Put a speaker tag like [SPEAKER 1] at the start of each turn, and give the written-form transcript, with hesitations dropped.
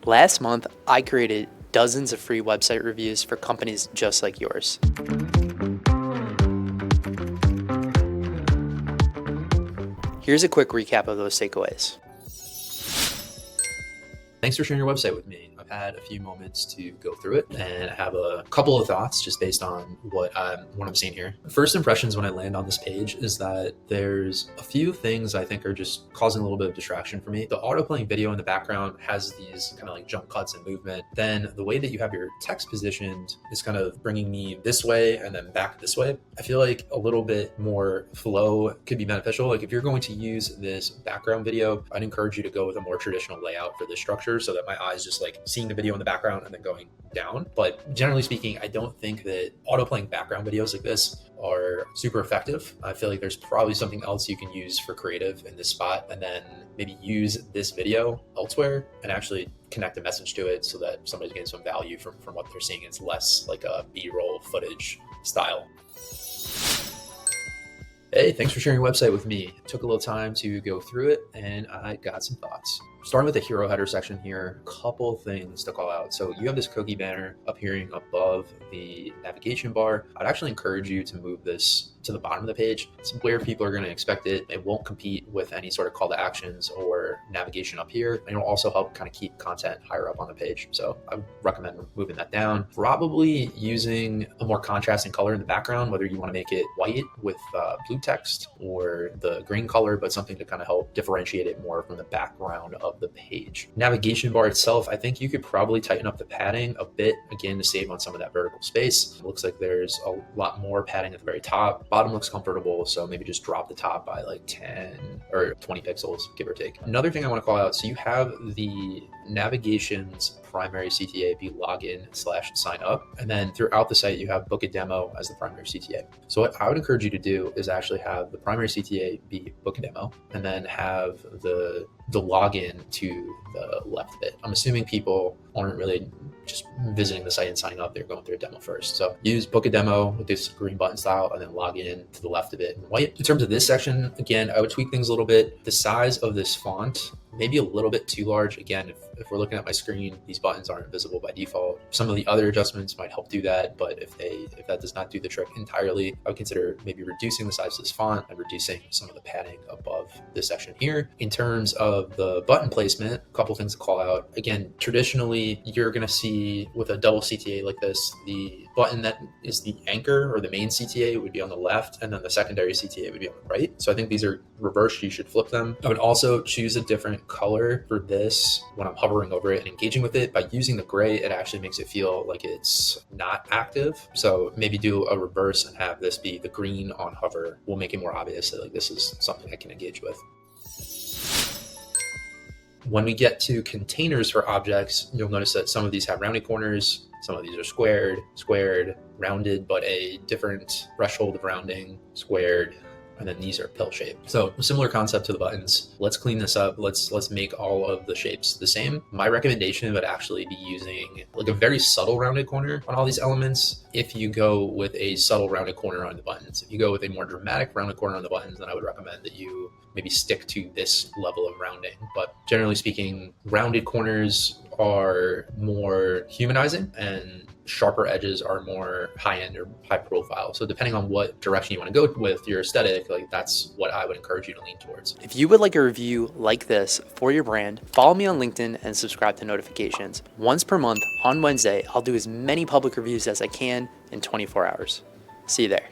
[SPEAKER 1] Last month, I created dozens of free website reviews for companies just like yours. Here's a quick recap of those takeaways.
[SPEAKER 2] Thanks for sharing your website with me. I've had a few moments to go through it and I have a couple of thoughts just based on what I'm seeing here. First impressions when I land on this page is that there's a few things I think are just causing a little bit of distraction for me. The auto playing video in the background has these kind of like jump cuts and movement. Then the way that you have your text positioned is kind of bringing me this way and then back this way. I feel like a little bit more flow could be beneficial. Like if you're going to use this background video, I'd encourage you to go with a more traditional layout for this structure, so that my eyes just like seeing the video in the background and then going down. But generally speaking, I don't think that auto playing background videos like this are super effective. I feel like there's probably something else you can use for creative in this spot, and then maybe use this video elsewhere and actually connect a message to it so that somebody's getting some value from what they're seeing. It's less like a B-roll footage style. Hey, thanks for sharing your website with me. It took a little time to go through it and I got some thoughts. Starting with the hero header section here, a couple things to call out. So you have this cookie banner appearing above the navigation bar. I'd actually encourage you to move this to the bottom of the page. It's where people are going to expect it. It won't compete with any sort of call to actions or navigation up here. And it'll also help kind of keep content higher up on the page. So I would recommend moving that down. Probably using a more contrasting color in the background, whether you want to make it white with blue text or the green color, but something to kind of help differentiate it more from the background of the page. Navigation bar itself, I think you could probably tighten up the padding a bit, again, to save on some of that vertical space. It looks like there's a lot more padding at the very top. Bottom looks comfortable, so maybe just drop the top by like 10 or 20 pixels, give or take. Another thing I want to call out, so you have the navigation's primary CTA be login/sign up. And then throughout the site, you have book a demo as the primary CTA. So what I would encourage you to do is actually have the primary CTA be book a demo and then have the login to the left of it. I'm assuming people aren't really just visiting the site and signing up, they're going through a demo first. So use book a demo with this green button style and then log in to the left of it in white. In terms of this section, again, I would tweak things a little bit. The size of this font, maybe a little bit too large. Again, if we're looking at my screen, these buttons aren't visible by default. Some of the other adjustments might help do that, but if that does not do the trick entirely, I would consider maybe reducing the size of this font and reducing some of the padding above this section here. In terms of the button placement, a couple things to call out. Again, traditionally, you're going to see with a double CTA like this, the button that is the anchor or the main CTA would be on the left, and then the secondary CTA would be on the right. So I think these are reversed. You should flip them. I would also choose a different color for this when I'm hovering over it and engaging with it. By using the gray, it actually makes it feel like it's not active. So maybe do a reverse and have this be the green on hover. Will make it more obvious that like this is something I can engage with. When we get to containers for objects, you'll notice that some of these have rounded corners, some of these are squared, rounded, but a different threshold of rounding, squared, and then these are pill shaped. So similar concept to the buttons. Let's clean this up. Let's make all of the shapes the same. My recommendation would actually be using like a very subtle rounded corner on all these elements. If you go with a subtle rounded corner on the buttons, if you go with a more dramatic rounded corner on the buttons, then I would recommend that you maybe stick to this level of rounding. But generally speaking, rounded corners are more humanizing and sharper edges are more high-end or high profile. So depending on what direction you want to go with your aesthetic, like that's what I would encourage you to lean towards.
[SPEAKER 1] If you would like a review like this for your brand, follow me on LinkedIn and subscribe to notifications. Once per month on Wednesday, I'll do as many public reviews as I can in 24 hours. See you there.